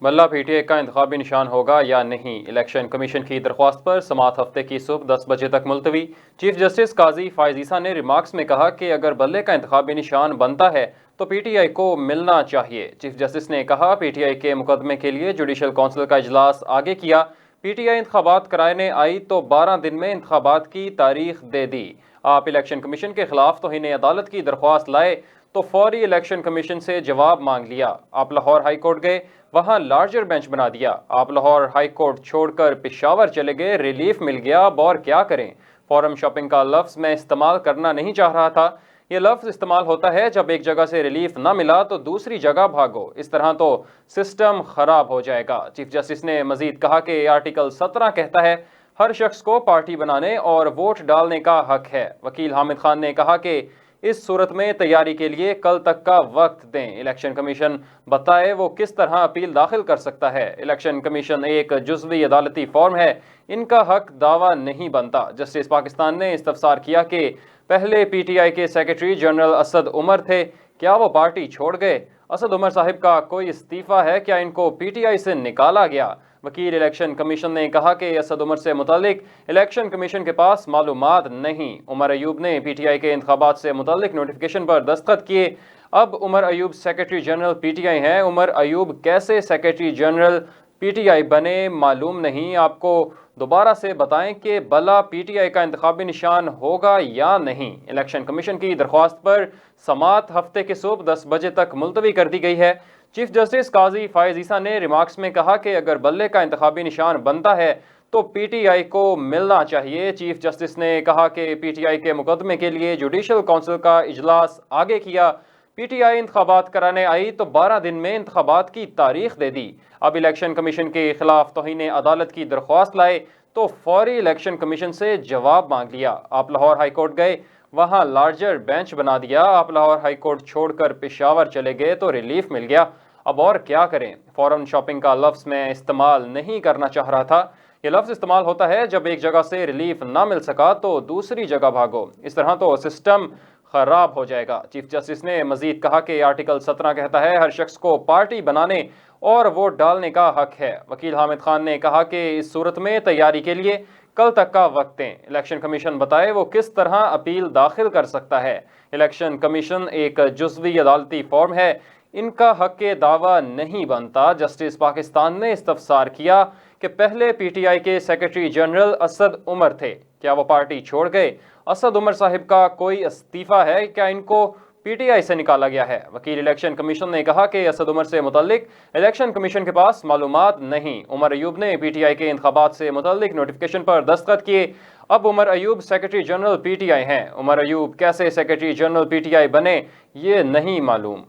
ملا پی ٹی آئی کا انتخابی نشان ہوگا یا نہیں؟ الیکشن کمیشن کی درخواست پر سماعت ہفتے کی صبح 10 بجے تک ملتوی۔ چیف جسٹس قاضی فائز عیسیٰ نے ریمارکس میں کہا کہ اگر بلے کا انتخابی نشان بنتا ہے تو پی ٹی آئی کو ملنا چاہیے۔ چیف جسٹس نے کہا پی ٹی آئی کے مقدمے کے لیے جوڈیشل کونسل کا اجلاس آگے کیا، پی ٹی آئی انتخابات کرانے آئی تو 12 دن میں انتخابات کی تاریخ دے دی۔ آپ الیکشن کمیشن کے خلاف توہین عدالت کی درخواست لائے تو فوری الیکشن کمیشن سے جواب مانگ لیا۔ آپ لاہور ہائی کورٹ گئے، وہاں لارجر بینچ بنا دیا۔ آپ لاہور ہائی کورٹ چھوڑ کر پشاور چلے گئے، ریلیف مل گیا۔ اب اور کیا کریں؟ فورم شاپنگ کا لفظ میں استعمال کرنا نہیں چاہ رہا تھا۔ یہ لفظ استعمال ہوتا ہے جب ایک جگہ سے ریلیف نہ ملا تو دوسری جگہ بھاگو، اس طرح تو سسٹم خراب ہو جائے گا۔ چیف جسٹس نے مزید کہا کہ آرٹیکل 17 کہتا ہے ہر شخص کو پارٹی بنانے اور ووٹ ڈالنے کا حق ہے۔ وکیل حامد خان نے کہا کہ اس صورت میں تیاری کے لیے کل تک کا وقت دیں، الیکشن کمیشن بتائے وہ کس طرح اپیل داخل کر سکتا ہے۔ الیکشن کمیشن ایک جزوی عدالتی فارم ہے، ان کا حق دعویٰ نہیں بنتا۔ جسٹس پاکستان نے استفسار کیا کہ پہلے پی ٹی آئی کے سیکرٹری جنرل اسد عمر تھے، کیا وہ پارٹی چھوڑ گئے؟ اسد عمر صاحب کا کوئی استعفیٰ ہے؟ کیا ان کو پی ٹی آئی سے نکالا گیا؟ وکیل الیکشن کمیشن نے کہا کہ اسد عمر سے متعلق الیکشن کمیشن کے پاس معلومات نہیں۔ عمر ایوب نے پی ٹی آئی کے انتخابات سے متعلق نوٹیفیکیشن پر دستخط کیے، اب Umar Ayub secretary general P T I ہیں۔ عمر ایوب کیسے secretary general P T I بنے معلوم نہیں۔ آپ کو دوبارہ سے بتائیں کہ بلا پی ٹی آئی کا انتخابی نشان ہوگا یا نہیں؟ الیکشن کمیشن کی درخواست پر سماعت ہفتے کے صبح 10 بجے تک ملتوی کر دی گئی ہے۔ چیف جسٹس قاضی فائز عیسیٰ نے ریمارکس میں کہا کہ اگر بلے کا انتخابی نشان بنتا ہے تو پی ٹی آئی کو ملنا چاہیے۔ چیف جسٹس نے کہا کہ پی ٹی آئی کے مقدمے کے لیے جوڈیشل کونسل کا اجلاس آگے کیا، پی ٹی آئی انتخابات کرانے آئی تو 12 دن میں انتخابات کی تاریخ دے دی۔ اب الیکشن کمیشن کے خلاف توہین عدالت کی درخواست لائے تو فوری الیکشن کمیشن سے جواب مانگ لیا۔ آپ لاہور ہائی کورٹ گئے، وہاں لارجر بینچ بنا دیا۔ آپ لاہور ہائی کورٹ چھوڑ کر پشاور چلے گئے تو ریلیف مل گیا۔ اب اور کیا کریں؟ فورم شاپنگ کا لفظ میں استعمال نہیں کرنا چاہ رہا تھا۔ یہ لفظ استعمال ہوتا ہے جب ایک جگہ سے ریلیف نہ مل سکا تو دوسری جگہ بھاگو، اس طرح تو سسٹم خراب ہو جائے گا۔ چیف جسٹس نے مزید کہا کہ آرٹیکل 17 کہتا ہے ہر شخص کو پارٹی بنانے اور ووٹ ڈالنے کا حق ہے۔ وکیل حامد خان نے کہا کہ اس صورت میں تیاری کے لیے کل تک کا وقت دیں، الیکشن کمیشن بتائے وہ کس طرح اپیل داخل کر سکتا ہے۔ الیکشن کمیشن ایک جزوی عدالتی فارم ہے، ان کا حق دعویٰ نہیں بنتا۔ جسٹس پاکستان نے استفسار کیا کہ پہلے پی ٹی آئی کے سیکرٹری جنرل اسد عمر تھے، کیا وہ پارٹی چھوڑ گئے؟ اسد عمر صاحب کا کوئی استعفیٰ ہے؟ کیا ان کو پی ٹی آئی سے نکالا گیا ہے؟ وکیل الیکشن کمیشن نے کہا کہ اسد عمر سے متعلق الیکشن کمیشن کے پاس معلومات نہیں۔ عمر ایوب نے پی ٹی آئی کے انتخابات سے متعلق نوٹیفیکیشن پر دستخط کیے، اب Umar Ayub secretary general P T I ہیں۔ عمر ایوب کیسے secretary general P T I بنے یہ نہیں معلوم۔